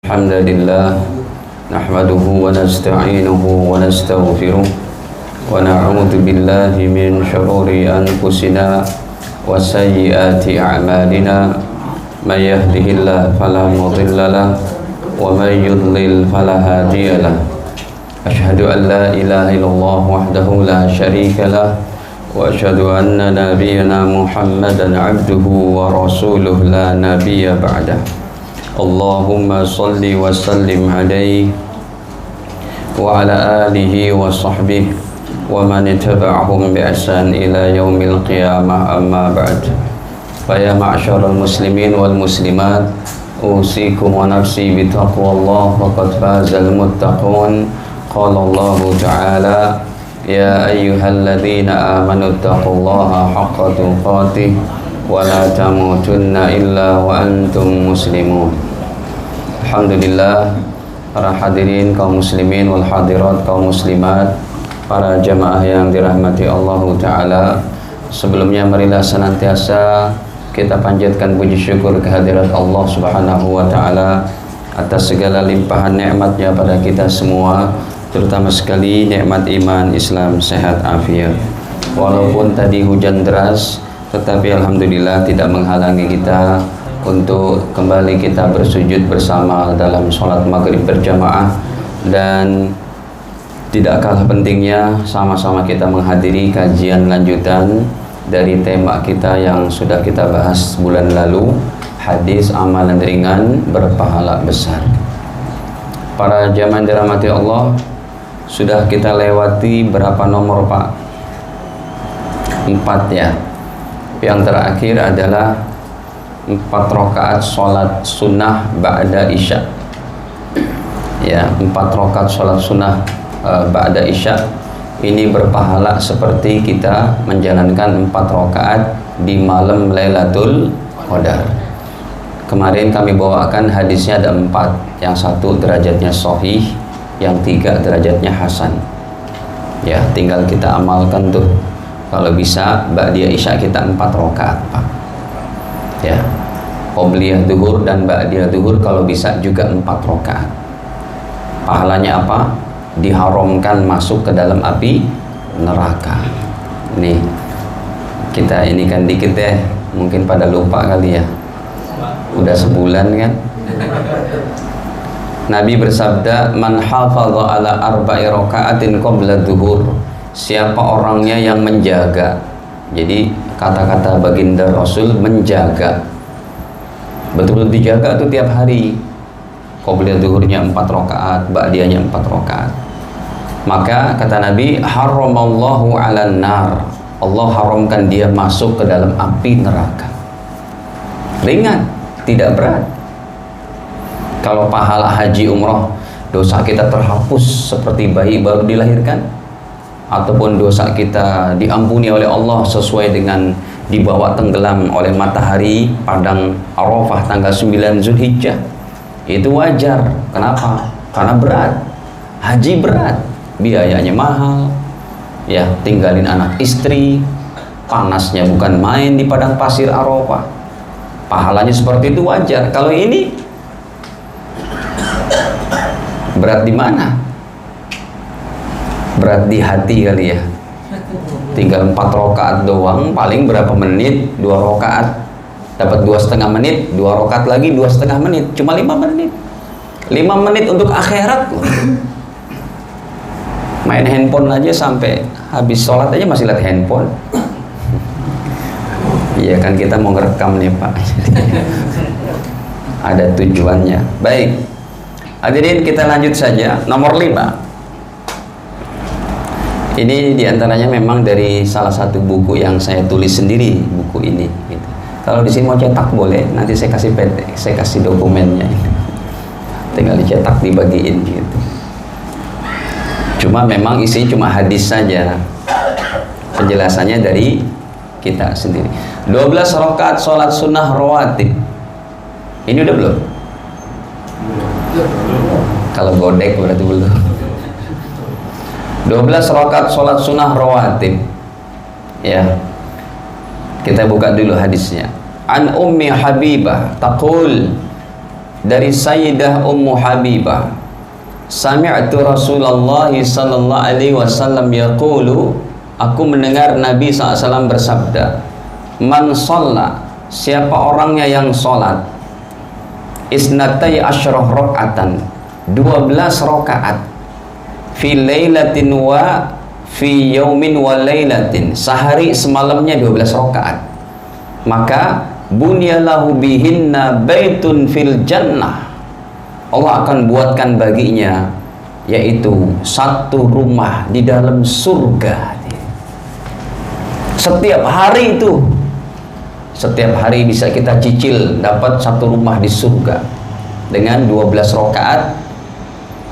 Alhamdulillah nahmaduhu wa nasta'inuhu wa nastaghfiruh wa na'udzu billahi min shururi anfusina wa sayyiati a'malina may yahdihillahu fala mudilla lahu wa may yudlil fala hadiya lahu asyhadu an la ilaha illallah wahdahu la syarika lahu wa asyhadu anna nabiyyana Muhammadan 'abduhu wa rasuluhu la nabiyya ba'dahu. Allahumma salli wa sallim alaihi wa ala alihi wa sahbihi wa man ittaba'ahum bi ihsan ila yaumil qiyamah, amma ba'd. Fa ya ma'syaral muslimin wal muslimat, usikum wa nafsi bi taqwallah, faqad fazal muttaqun. Qala Allah ta'ala ya ayyuhalladzina amanu taqullaha haqqa tuqatih wa la tamutunna illa wa antum muslimun. Alhamdulillah, para hadirin kaum muslimin wal hadirat kaum muslimat, para jamaah yang dirahmati Allah Ta'ala, sebelumnya marilah senantiasa kita panjatkan puji syukur kehadirat Allah Subhanahu wa Ta'ala atas segala limpahan nikmatnya pada kita semua, terutama sekali nikmat iman, Islam, sehat, afiat. Walaupun tadi hujan deras, tetapi alhamdulillah tidak menghalangi kita untuk kembali kita bersujud bersama dalam sholat maghrib berjamaah, dan tidak kalah pentingnya sama-sama kita menghadiri kajian lanjutan dari tema kita yang sudah kita bahas bulan lalu, hadis amalan ringan berpahala besar. Para jamaah dirahmati Allah, sudah kita lewati berapa nomor Pak? 4 ya. Yang terakhir adalah 4 rakaat sholat sunnah ba'da isya. Ya, 4 rakaat sholat sunnah ba'da isya ini berpahala seperti kita menjalankan 4 rakaat di malam Lailatul Qadar. Kemarin kami bawakan hadisnya ada 4, yang 1 derajatnya sahih, yang 3 derajatnya hasan. Ya, tinggal kita amalkan tuh. Kalau bisa ba'da isya kita 4 rakaat Pak. Ya, qobliyah duhur dan ba'diyah duhur kalau bisa juga 4 rakaat. Pahalanya apa? Diharamkan masuk ke dalam api neraka. Nih, kita ini kan dikit ya, mungkin pada lupa kali ya. Udah sebulan kan? Nabi bersabda, man hafadha ala arba'i raka'atin qabla duhur. Siapa orangnya yang menjaga. Jadi kata-kata baginda Rasul menjaga, betul-betul dijaga itu tiap hari. Qobliyah duhurnya 4 rakaat, ba'diyahnya 4 rakaat. Maka kata Nabi, haramallahu 'alan nar. Allah haramkan dia masuk ke dalam api neraka. Ringan, tidak berat. Kalau pahala haji umroh, dosa kita terhapus seperti bayi baru dilahirkan, ataupun dosa kita diampuni oleh Allah sesuai dengan dibawa tenggelam oleh matahari padang Arafah tanggal 9 Zulhijjah, itu wajar. Kenapa? Karena berat. Haji berat, biayanya mahal, ya, tinggalin anak istri, panasnya bukan main di padang pasir Arafah. Pahalanya seperti itu wajar. Kalau ini berat di mana? Berat di hati kali ya. Tinggal 4 rakaat doang, paling berapa menit? 2 rakaat dapat 2,5 menit, 2 rakaat lagi 2,5 menit, cuma 5 menit. 5 menit untuk akhirat loh. Main handphone aja sampai habis sholat aja masih lihat handphone. Iya kan, kita mau ngerekam nih Pak. Ada tujuannya. Baik, hadirin, kita lanjut saja. Nomor 5. Ini diantaranya memang dari salah satu buku yang saya tulis sendiri, buku ini. Gitu. Kalau di sini mau cetak boleh, nanti saya kasih PT, saya kasih dokumennya. Tinggal dicetak, dibagiin gitu. Cuma memang isinya cuma hadis saja. Penjelasannya dari kita sendiri. 12 rakaat sholat sunnah rawatib. Ini udah belum? Kalau godek berarti belum. 12 rakaat sholat sunnah rawatib. Ya, kita buka dulu hadisnya. An Ummi Habibah taqul, dari Sayyidah Ummu Habibah, sami'tu Rasulullah sallallahu alaihi wasallam yaqulu, aku mendengar Nabi SAW bersabda, man shalla, siapa orangnya yang sholat, isnatai asyrah rakaatan, 12 rakaat, fi lailatin wa fi yaumin wa lailatin, sehari semalamnya 12 rakaat, maka bunyalahu bihinna baitun fil jannah, Allah akan buatkan baginya yaitu satu rumah di dalam surga. Setiap hari itu, setiap hari bisa kita cicil dapat satu rumah di surga dengan 12 rakaat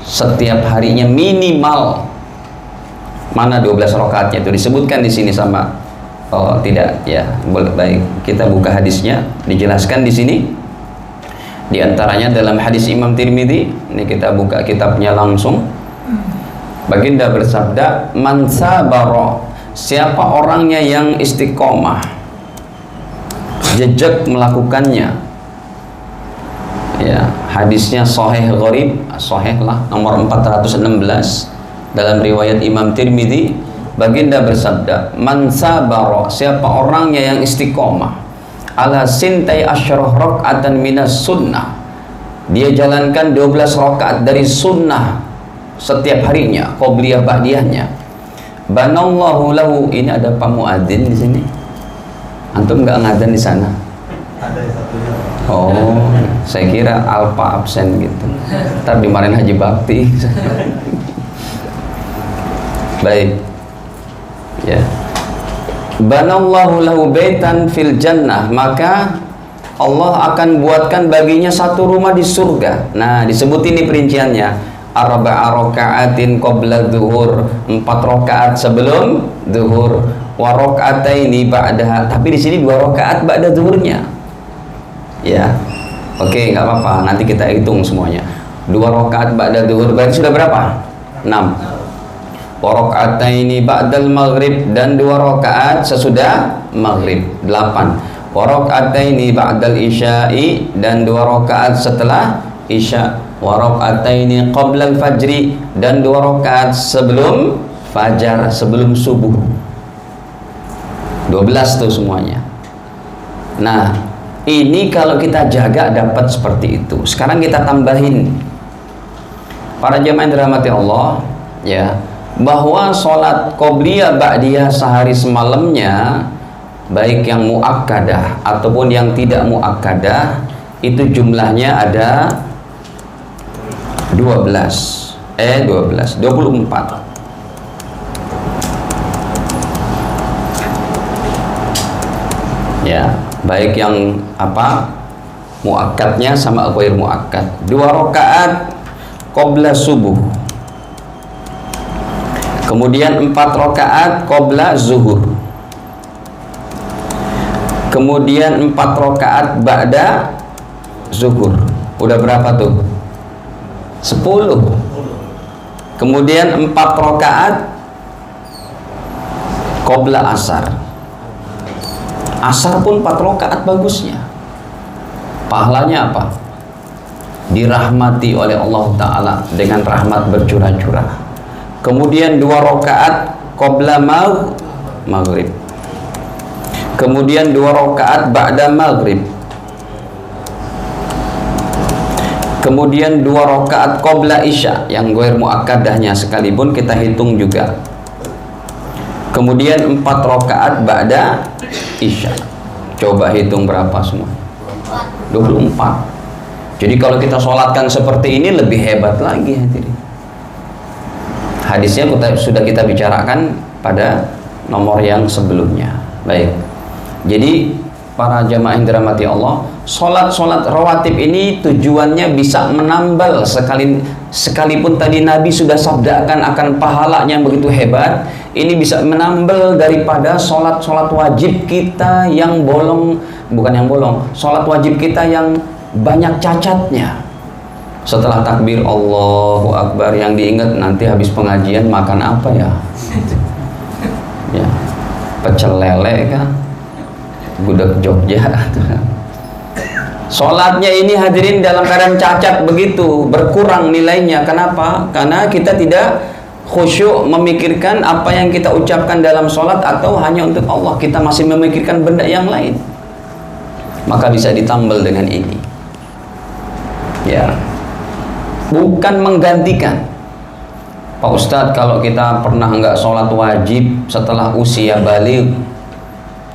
setiap harinya minimal. Mana 12 rakaatnya itu disebutkan di sini sama tidak ya, boleh, baik kita buka hadisnya, dijelaskan di sini. Di antaranya dalam hadis Imam Tirmidzi, ini kita buka kitabnya langsung. Baginda bersabda, man sabara, siapa orangnya yang istiqomah, jejak melakukannya. Ya, hadisnya sahih gharib, sahih lah, nomor 416 dalam riwayat Imam Tirmidzi. Baginda bersabda, man sabara, siapa orangnya yang istiqomah, ala sintai asyrah rakaatan minas sunnah, dia jalankan 12 rakaat dari sunnah setiap harinya, qobliyah ba'diyahnya, banallahu lahu, ini ada Pak Muadzin di sini. Antum nggak ngadzan di sana? Ada satunya. Oh, saya kira alpa absen gitu. Ntar dimarahin Haji Bakti. Baik. Ya. Banallahu lahu baitan fil jannah, maka Allah akan buatkan baginya satu rumah di surga. Nah, disebut ini perinciannya, arba'a raka'atin qabla zuhur, 4 rakaat sebelum zuhur, wa raka'ataini ba'daha, tapi di sini 2 rakaat ba'da zuhurnya. Ya. Oke, nggak apa-apa, nanti kita hitung semuanya. 2 rakaat ba'da zuhur berarti sudah berapa? 6. Wa raka'ataini ba'dal maghrib, dan 2 rakaat sesudah maghrib, 8. Wa raka'ataini ba'dal isya'i, dan 2 rakaat setelah isya. Wa raka'ataini qablal fajri, dan 2 rakaat sebelum fajar, sebelum subuh. 12 tuh semuanya. Nah, ini kalau kita jaga dapat seperti itu. Sekarang kita tambahin, para jemaah yang dirahmati Allah, ya, bahwa sholat qobliyah ba'diyah sehari semalamnya, baik yang muakkadah ataupun yang tidak muakkadah, itu jumlahnya ada 24. Ya, baik yang apa, muakkadnya sama ghair muakkad. 2 rakaat qabla subuh, kemudian 4 rakaat qabla zuhur, kemudian 4 rakaat ba'da zuhur. Udah berapa tuh? 10. Kemudian 4 rakaat qabla asar. Asar pun 4 rakaat bagusnya. Pahalanya apa? Dirahmati oleh Allah Ta'ala dengan rahmat bercurah-curah. Kemudian 2 rakaat qabla maghrib, kemudian 2 rakaat ba'da maghrib, kemudian 2 rakaat qabla isya, yang ghair muakkadahnya sekalipun kita hitung juga, kemudian 4 rakaat ba'da isya. Coba hitung berapa semua? 24. Jadi kalau kita sholatkan seperti ini lebih hebat lagi, hadirin. Hadisnya sudah kita bicarakan pada nomor yang sebelumnya. Baik. Jadi para jamaah yang dirahmati Allah, sholat rawatib ini tujuannya bisa menambal, sekalipun tadi Nabi sudah sabdakan akan pahalanya yang begitu hebat, ini bisa menambal daripada sholat wajib kita yang bolong, bukan yang bolong, sholat wajib kita yang banyak cacatnya. Setelah takbir Allahu Akbar, yang diingat nanti habis pengajian makan apa ya? Ya, pecel lele kan, gudeg Jogja. Sholatnya ini hadirin dalam keadaan cacat begitu, berkurang nilainya. Kenapa? Karena kita tidak khusyuk memikirkan apa yang kita ucapkan dalam sholat, atau hanya untuk Allah, kita masih memikirkan benda yang lain. Maka bisa ditambal dengan ini. Ya, bukan menggantikan. Pak Ustadz, kalau kita pernah nggak sholat wajib setelah usia baligh,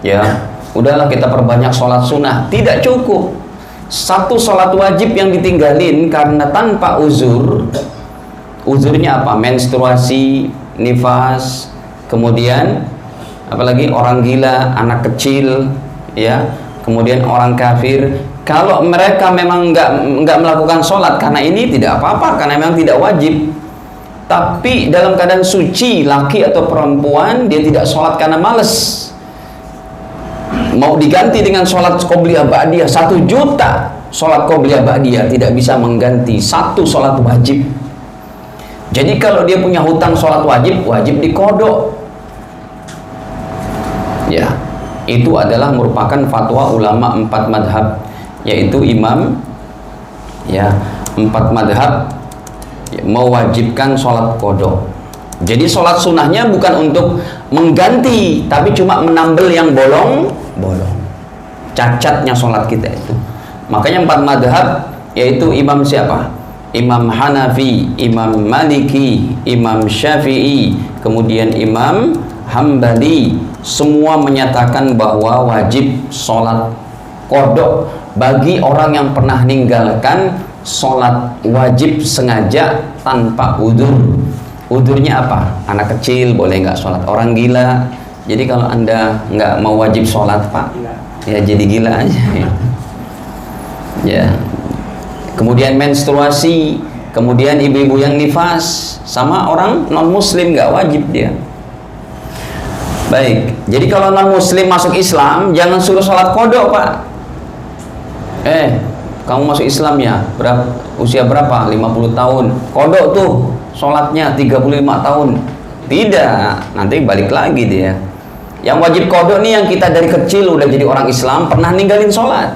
ya udahlah kita perbanyak sholat sunnah. Tidak cukup. Satu sholat wajib yang ditinggalin karena tanpa uzur. Uzurnya apa? Menstruasi, nifas, kemudian apalagi orang gila, anak kecil, ya, kemudian orang kafir. Kalau mereka memang nggak melakukan sholat karena ini, tidak apa-apa, karena memang tidak wajib. Tapi dalam keadaan suci, laki atau perempuan, dia tidak sholat karena males, mau diganti dengan sholat qobliyah ba'diyah 1 juta. Sholat qobliyah ba'diyah tidak bisa mengganti 1 sholat wajib. Jadi kalau dia punya hutang sholat wajib, wajib dikodok. Ya, itu adalah merupakan fatwa ulama 4 madhab, yaitu imam, ya, 4 madhab mewajibkan sholat kodok. Jadi sholat sunnahnya bukan untuk mengganti, tapi cuma menambal yang bolong-bolong, cacatnya sholat kita itu. Makanya 4 madhab, yaitu imam siapa? Imam Hanafi, Imam Maliki, Imam Syafi'i, kemudian Imam Hambali, semua menyatakan bahwa wajib sholat kodok bagi orang yang pernah meninggalkan sholat wajib sengaja tanpa udzur. Udzurnya apa? Anak kecil boleh nggak sholat, orang gila. Jadi kalau anda nggak mau wajib sholat pak, ya jadi gila aja. Ya. Kemudian menstruasi, kemudian ibu-ibu yang nifas, sama orang non muslim nggak wajib dia. Baik. Jadi kalau non muslim masuk Islam, jangan suruh sholat kodok pak. Kamu masuk Islam ya, usia berapa? 50 tahun. Kodok tuh sholatnya 35 tahun. Tidak, nanti balik lagi dia. Yang wajib kodok nih yang kita dari kecil udah jadi orang Islam, pernah ninggalin sholat.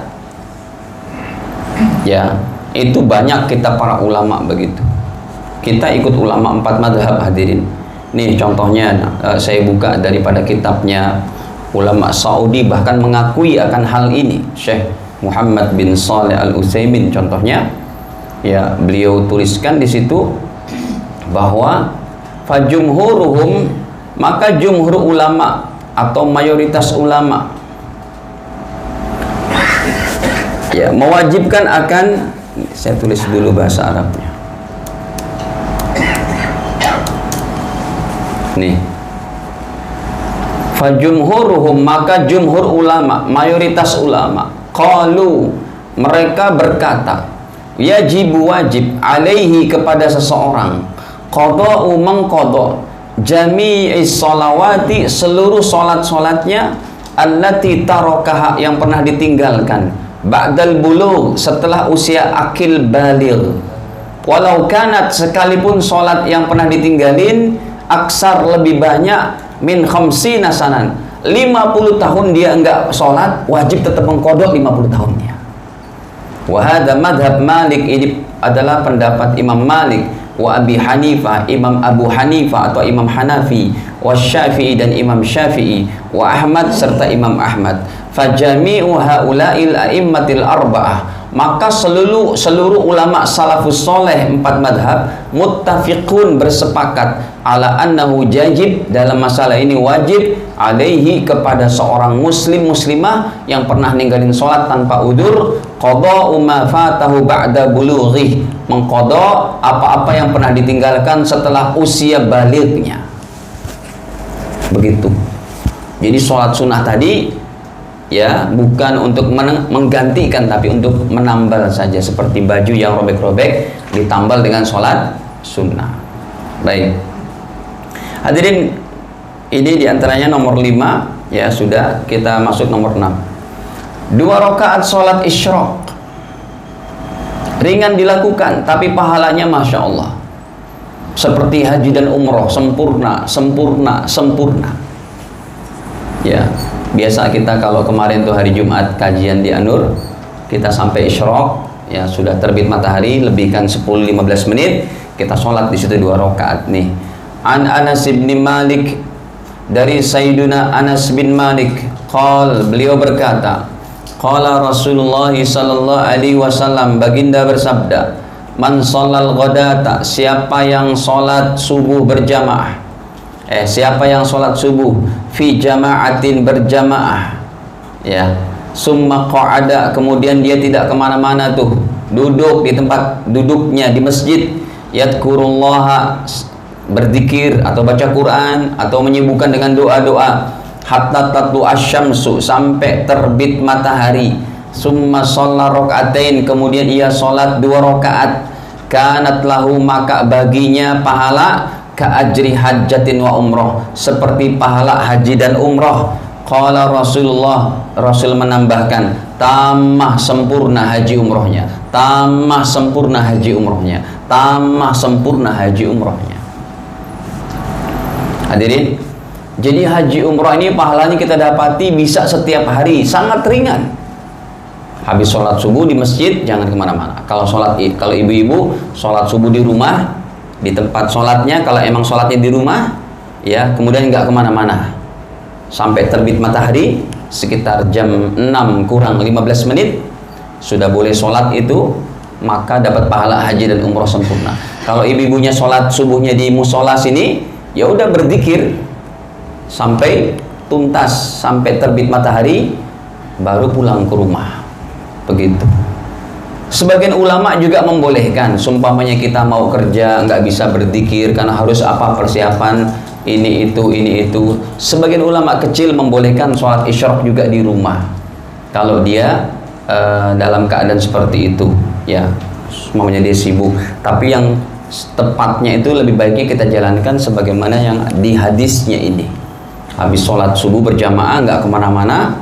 Ya, itu banyak kita para ulama begitu. Kita ikut ulama 4 madhab hadirin. Nih contohnya, saya buka daripada kitabnya ulama Saudi, bahkan mengakui akan hal ini. Syekh Muhammad bin Shalih Al-Utsaimin contohnya, ya, beliau tuliskan di situ bahwa fajumhuruhum, maka jumhur ulama atau mayoritas ulama, ya, mewajibkan akan, saya tulis dulu bahasa Arabnya. Nih, fajumhuruhum, maka jumhur ulama, mayoritas ulama, qalu, mereka berkata, yajibu wajib alaihi, kepada seseorang, qada'u mengqada jami'is sholawati, seluruh solat-solatnya, allati tarakaha, yang pernah ditinggalkan, ba'dal bulugh, setelah usia akil baligh, walau kanat, sekalipun solat yang pernah ditinggalin aksar, lebih banyak, min khamsina sanan, 50 tahun dia enggak sholat, wajib tetap mengkodok 50 tahunnya. Wahada madhab Malik, ini adalah pendapat Imam Malik, wa Abi Hanifah, Imam Abu Hanifah atau Imam Hanafi, wa Syafi'i, dan Imam Syafi'i, wa Ahmad, serta Imam Ahmad. Fajami'u haula'il a'immatil arba'ah, maka seluruh ulama salafus soleh 4 madhab muttafiqun, bersepakat, ala annahu jajib, dalam masalah ini wajib, alaihi, kepada seorang muslim muslimah yang pernah ninggalin sholat tanpa udzur, qada'u ma fatahu ba'da bulughih, mengqada apa-apa yang pernah ditinggalkan setelah usia balighnya. Begitu. Jadi sholat sunnah tadi, ya, bukan untuk menggantikan, tapi untuk menambal saja, seperti baju yang robek-robek ditambal dengan sholat sunnah. Baik, hadirin, ini diantaranya nomor 5, ya, sudah. Kita masuk nomor 6. 2 rakaat sholat isyraq, ringan dilakukan, tapi pahalanya masya Allah, seperti haji dan umroh, sempurna, sempurna, sempurna. Ya, biasa kita kalau kemarin tuh hari Jumat kajian di Anur, kita sampai isyraq, ya sudah terbit matahari, lebihkan 10-15 menit, kita sholat di situ 2 rakaat nih. An Anas bin Malik, dari Sayyiduna Anas bin Malik, beliau berkata, qala Rasulullah sallallahu alaihi wasallam, baginda bersabda, man shallal ghadata, siapa yang sholat subuh berjamaah, siapa yang sholat subuh fi jama'atin, berjamaah, ya, summa qa'ada, kemudian dia tidak kemana-mana tuh, duduk di tempat duduknya di masjid, yadkurullaha, berzikir atau baca Quran atau menyibukkan dengan doa-doa, hatta tatlu asyamsu, sampai terbit matahari, summa shalla rakaatain, kemudian ia sholat 2 rakaat, kanat lahu, maka baginya pahala ka ajri hajjatin wa umroh, seperti pahala haji dan umroh. Qala Rasulullah, Rasul menambahkan, tamah sempurna haji umrohnya, tamah sempurna haji umrohnya, tamah sempurna haji umrohnya. Hadirin, jadi haji umroh ini pahalanya kita dapati bisa setiap hari, sangat ringan. Habis sholat subuh di masjid, jangan kemana-mana. Kalau ibu-ibu sholat subuh di rumah, di tempat sholatnya, kalau emang sholatnya di rumah, ya, kemudian nggak kemana-mana sampai terbit matahari, sekitar jam 6 kurang 15 menit sudah boleh sholat itu, maka dapat pahala haji dan umroh sempurna. Kalau ibu-ibunya sholat subuhnya di musola sini, ya udah berzikir sampai tuntas, sampai terbit matahari, baru pulang ke rumah. Begitu. Sebagian ulama juga membolehkan, sumpamanya kita mau kerja nggak bisa berzikir karena harus apa persiapan ini itu. Sebagian ulama kecil membolehkan sholat isyraq juga di rumah kalau dia dalam keadaan seperti itu, ya, sumpamanya dia sibuk. Tapi yang tepatnya itu lebih baiknya kita jalankan sebagaimana yang di hadisnya ini. Habis sholat subuh berjamaah, nggak kemana-mana,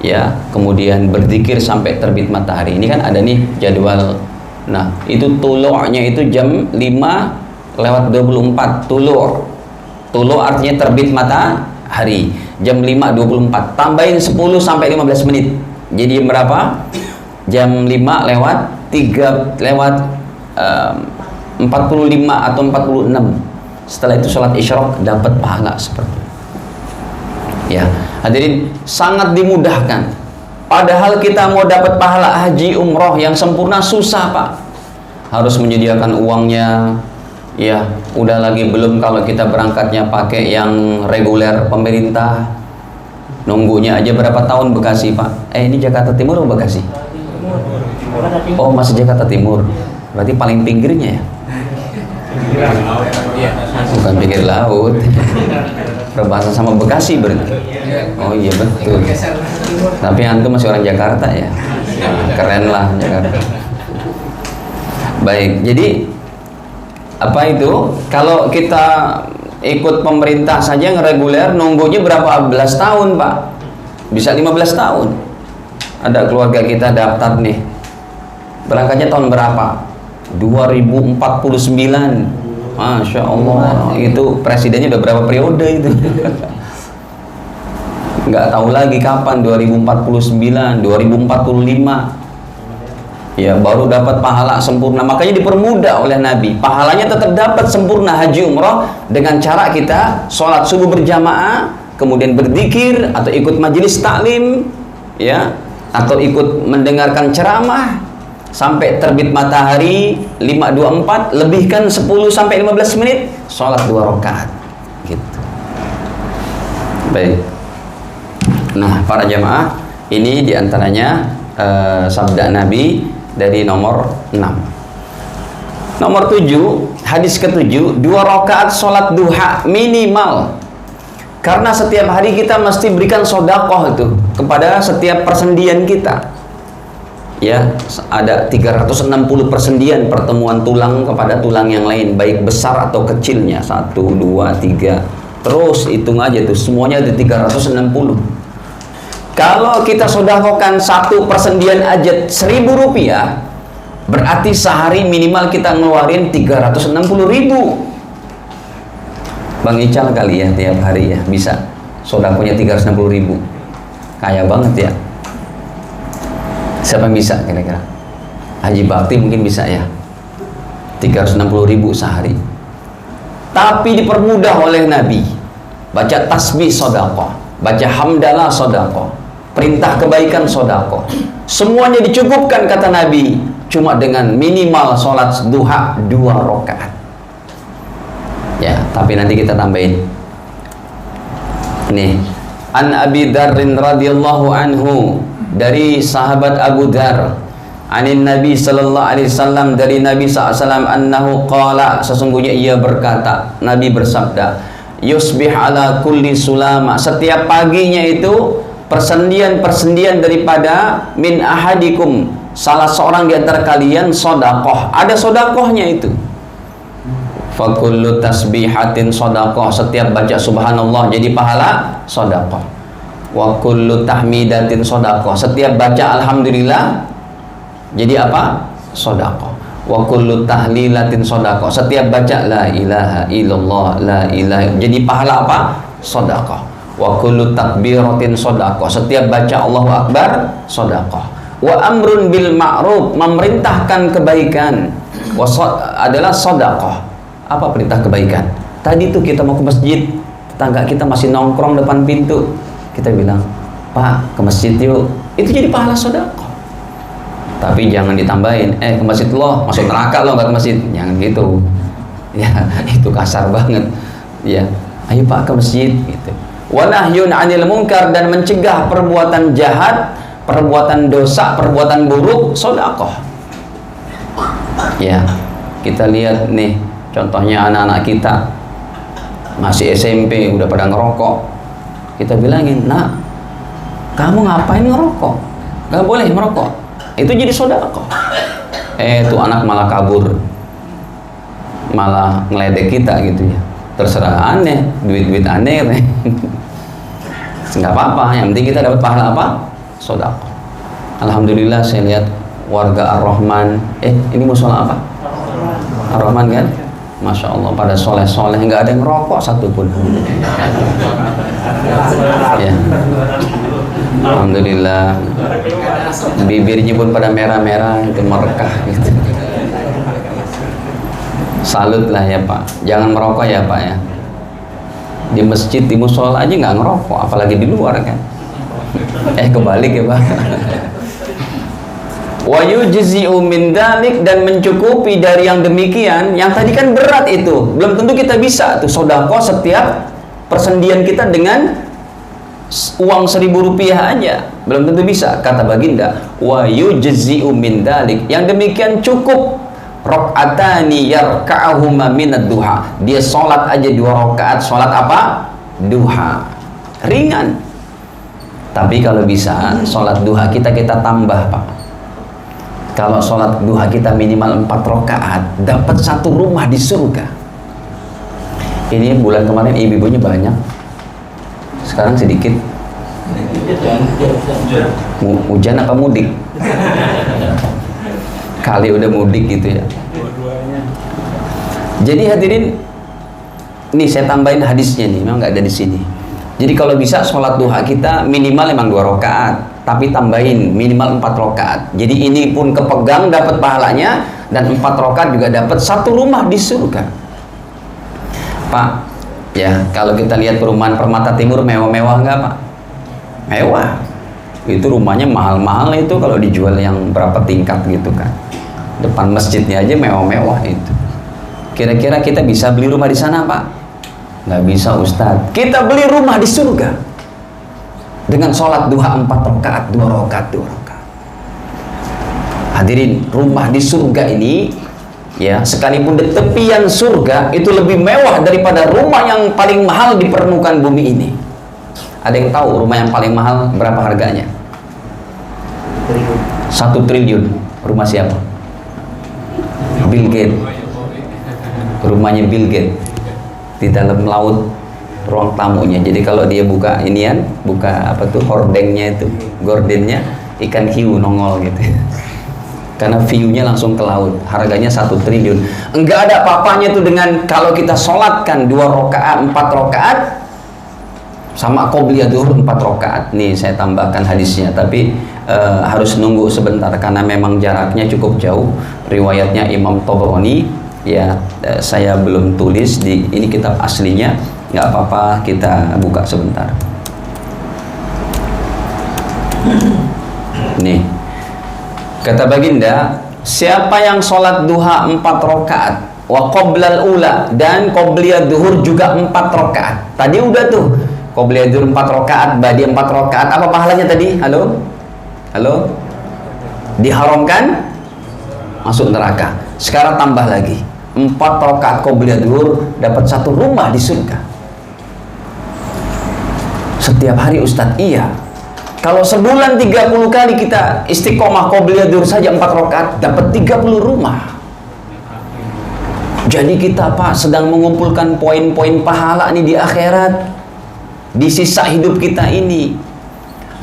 ya, kemudian berzikir sampai terbit matahari. Ini kan ada nih jadwal. Nah, itu tulu'nya itu jam 5:24. Tulu' artinya terbit matahari. Jam 5:24. Tambahin 10 sampai 15 menit. Jadi berapa? Jam 5:45 atau 46. Setelah itu sholat isyraq, dapat pahala seperti itu. Ya, hadirin, sangat dimudahkan. Padahal kita mau dapat pahala haji umroh yang sempurna susah, Pak. Harus menyediakan uangnya, ya, udah lagi belum kalau kita berangkatnya pakai yang reguler pemerintah. Nunggunya aja berapa tahun Bekasi, Pak? Ini Jakarta Timur atau Bekasi? Oh, masih Jakarta Timur. Berarti paling pinggirnya ya? Bukan pinggir laut. Berbahasa sama Bekasi berarti. Oh iya betul. Tapi antum masih orang Jakarta ya. Nah, keren lah Jakarta. Baik, jadi apa itu? Kalau kita ikut pemerintah saja ngereguler, nunggunya berapa belas tahun, Pak? Bisa 15 tahun. Ada keluarga kita daftar nih. Berangkatnya tahun berapa? 2049. Masya Allah, itu presidennya udah berapa periode itu? Nggak tahu lagi kapan, 2049, 2045. Ya, baru dapat pahala sempurna. Makanya dipermudah oleh Nabi. Pahalanya tetap dapat sempurna haji umroh dengan cara kita sholat subuh berjamaah, kemudian berzikir atau ikut majelis taklim, ya, atau ikut mendengarkan ceramah sampai terbit matahari 5:24, lebihkan 10 sampai 15 menit, sholat 2 rakaat gitu. Baik. Nah, para jamaah, ini diantaranya sabda Nabi dari nomor 6. Nomor 7, hadis ke-7, 2 rakaat sholat duha minimal. Karena setiap hari kita mesti berikan sodakoh itu kepada setiap persendian kita. Ya, ada 360 persendian pertemuan tulang kepada tulang yang lain, baik besar atau kecilnya, 1, 2, 3, terus hitung aja tuh, semuanya ada 360. Kalau kita sodakokan 1 persendian aja 1.000 rupiah, berarti sehari minimal kita ngeluarin 360.000. Bang Ical kali ya tiap hari ya bisa sodakonya 360.000, kaya banget ya. Siapa yang bisa kira-kira? Haji Bakti mungkin bisa ya, 360.000 sehari. Tapi dipermudah oleh Nabi. Baca tasbih sedekah, baca hamdalah sedekah, perintah kebaikan sedekah. Semuanya dicukupkan kata Nabi, cuma dengan minimal sholat duha 2 rakaat. Ya, tapi nanti kita tambahin. Nih, An Abi Dzarrin radhiyallahu anhu, dari sahabat Abu Dzar, anin Nabi sallallahu alaihi wasallam, dari Nabi SAW, annahu qala, sesungguhnya ia berkata, Nabi bersabda, yusbih ala kulli sulama, setiap paginya itu persendian-persendian daripada min ahadikum, salah seorang di antara kalian, sedekah, ada sedekahnya itu. Fa kullu tasbihatin sedekah, setiap baca subhanallah jadi pahala sedekah. Wa kullu tahmidatin sedekah, setiap baca alhamdulillah jadi apa? Sedekah. Wa kullu tahlilatin sedekah, setiap baca la ilaha illallah, la ilaha, jadi pahala apa? Sedekah. Wa kullu takbiratin sedekah, setiap baca Allahu akbar sedekah. Wa amrun bil ma'ruf, memerintahkan kebaikan, adalah sedekah. Apa perintah kebaikan? Tadi tuh kita mau ke masjid, tetangga kita masih nongkrong depan pintu, kita bilang, Pak, ke masjid yuk. Itu jadi pahala sedekah. Tapi jangan ditambahin, ke masjid lo, masuk neraka lo nggak ke masjid. Jangan gitu. Ya, itu kasar banget. Ya, ayo Pak ke masjid gitu. Wa nahyun 'anil munkar, dan mencegah perbuatan jahat, perbuatan dosa, perbuatan buruk, sedekah. Ya, kita lihat nih, contohnya anak-anak kita masih SMP udah pada ngerokok. Kita bilangin, nak, kamu ngapain ngerokok? Gak boleh merokok. Itu jadi sedekah. Tuh anak malah kabur, malah ngeledek kita gitu ya. Terserah, aneh, duit-duit aneh. Nggak apa-apa, yang penting kita dapat pahala apa? Sedekah. Alhamdulillah saya lihat warga Ar-Rahman. Ini musola apa? Ar-Rahman kan? Masya Allah, pada soleh-soleh, nggak ada yang ngerokok satupun. Ya, alhamdulillah. Bibirnya pun pada merah-merah, itu merekah gitu. Salut lah ya Pak. Jangan merokok ya Pak ya. Di masjid, di musola aja nggak ngerokok, apalagi di luar kan. Kebalik ya Pak. Wa yujzi'u min dzalik, dan mencukupi dari yang demikian. Yang tadi kan berat itu, belum tentu kita bisa tuh sedekah setiap persendian kita dengan uang 1.000 rupiah aja, belum tentu bisa. Kata baginda, wa yujzi'u min dzalik, yang demikian cukup. Rakaatani yarka'uhuma minad duha, dia sholat aja 2 rakaat, sholat apa? Duha, ringan. Tapi kalau bisa sholat duha kita tambah Pak. Kalau sholat duha kita minimal 4 rakaat, dapat 1 rumah di surga. Ini bulan kemarin ibu-ibunya banyak, sekarang sedikit. Hujan apa mudik? Kali udah mudik gitu ya. Jadi hadirin, nih saya tambahin hadisnya nih, memang nggak ada di sini. Jadi kalau bisa sholat duha kita minimal emang 2 rakaat, tapi tambahin minimal 4 rakaat. Jadi ini pun kepegang dapat pahalanya, dan 4 rakaat juga dapat 1 rumah di surga. Pak, ya kalau kita lihat perumahan Permata Timur mewah-mewah nggak Pak? Mewah. Itu rumahnya mahal-mahal itu kalau dijual yang berapa tingkat gitu kan. Depan masjidnya aja mewah-mewah itu. Kira-kira kita bisa beli rumah di sana Pak? Nggak bisa Ustadz. Kita beli rumah di surga dengan sholat duha 4 rakaat, 2 rakaat, 2 rakaat. Hadirin, rumah di surga ini ya, sekalipun di tepian surga, itu lebih mewah daripada rumah yang paling mahal di permukaan bumi ini. Ada yang tahu rumah yang paling mahal berapa harganya? 1 triliun. Rumah siapa? Bill Gates. Rumahnya Bill Gates di dalam laut, ruang tamunya. Jadi kalau dia buka inian, buka apa tuh, hordengnya itu, gordennya, ikan hiu nongol gitu. Karena view-nya langsung ke laut. Harganya 1 triliun. Enggak ada apa-apanya tuh dengan kalau kita sholatkan 2 rakaat, 4 rakaat sama qobliyah zuhur 4 rakaat. Nih saya tambahkan hadisnya, tapi harus nunggu sebentar karena memang jaraknya cukup jauh. Riwayatnya Imam Tabrani, ya saya belum tulis ini kitab aslinya, nggak apa-apa kita buka sebentar. Nih, kata baginda, siapa yang sholat duha 4 rakaat wa qoblal ula, dan qobliyah duhur juga 4 rakaat. Tadi udah tuh, qobliyah duhur 4 rakaat, ba'di 4 rakaat. Apa pahalanya tadi? Halo? Halo? Diharamkan masuk neraka. Sekarang tambah lagi 4 rakaat qobliyah duhur, dapat 1 rumah di surga. Setiap hari Ustadz, iya. Kalau sebulan 30 kali kita istiqomah qobliyah duhur saja 4 rakaat, dapat 30 rumah. Jadi kita sedang mengumpulkan poin-poin pahala nih di akhirat, di sisa hidup kita ini.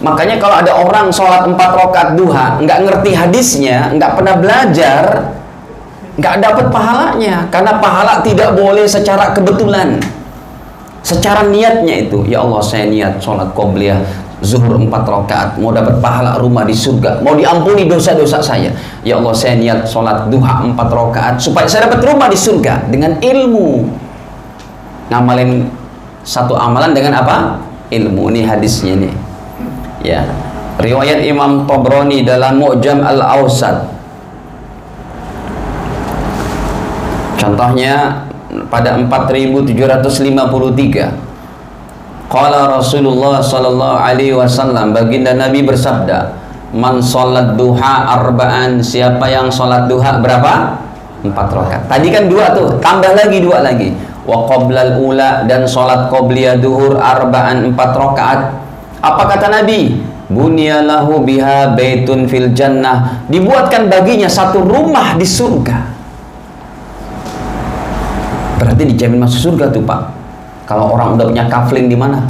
Makanya kalau ada orang sholat 4 rakaat duha, nggak ngerti hadisnya, nggak pernah belajar, nggak dapat pahalanya. Karena pahala tidak boleh secara kebetulan, secara niatnya itu. Ya Allah, saya niat sholat qobliyah zuhur 4 rakaat, mau dapat pahala rumah di surga, mau diampuni dosa-dosa saya. Ya Allah, saya niat sholat duha 4 rakaat supaya saya dapat rumah di surga. Dengan ilmu, ngamalin satu amalan dengan apa? Ilmu. Ini hadisnya nih, ya, riwayat Imam Tabrani dalam Mu'jam Al-Awsat. Contohnya pada 4753, qala Rasulullah sallallahu alaihi wasallam, baginda Nabi bersabda, man sholat duha arba'an, siapa yang sholat duha berapa? 4 rakaat. Tadi kan 2 tuh, tambah lagi 2 lagi. Wa qoblal ula, dan sholat qobliyah duhur arba'an 4 rakaat. Apa kata Nabi? Bunyalahu biha baitun fil jannah, dibuatkan baginya 1 rumah di surga. Berarti dijamin masuk surga tuh, Pak. Kalau orang udah punya kafling di mana?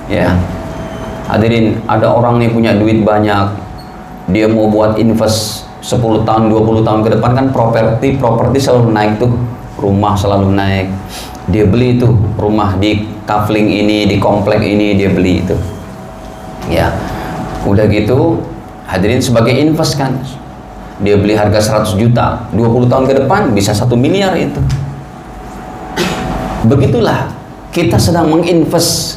Ya. Hadirin, ada orang nih punya duit banyak. Dia mau buat invest 10 tahun, 20 tahun ke depan, kan properti selalu naik tuh. Rumah selalu naik. Dia beli tuh rumah di kafling ini, di komplek ini, dia beli itu. Ya. Udah gitu, hadirin, sebagai invest kan. Dia beli harga 100 juta, 20 tahun ke depan bisa 1 miliar itu. Begitulah kita sedang menginvest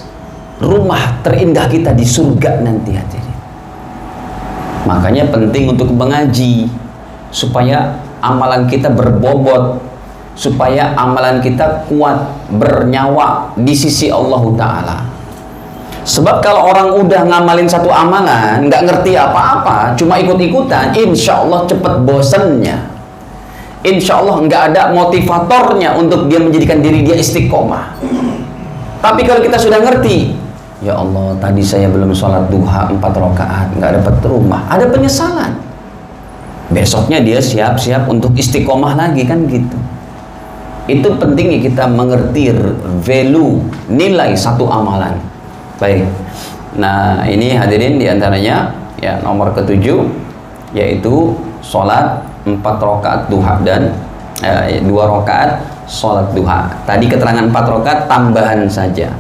rumah terindah kita di surga nanti, hadirin. Makanya penting untuk mengaji supaya amalan kita berbobot, supaya amalan kita kuat, bernyawa di sisi Allah Ta'ala. Sebab kalau orang udah ngamalin satu amalan, nggak ngerti apa-apa, cuma ikut-ikutan, insya Allah cepet bosennya. Insya Allah nggak ada motivatornya untuk dia menjadikan diri dia istiqomah. Tapi kalau kita sudah ngerti, ya Allah, tadi saya belum sholat duha 4 rakaat, nggak dapat rumah, ada penyesalan. Besoknya dia siap-siap untuk istiqomah lagi, kan gitu. Itu pentingnya kita mengerti value, nilai satu amalan. Baik. Nah, ini hadirin diantaranya, ya, nomor ke-7, yaitu sholat 4 rakaat duha dan 2 rakaat sholat duha. Tadi keterangan 4 rakaat tambahan saja.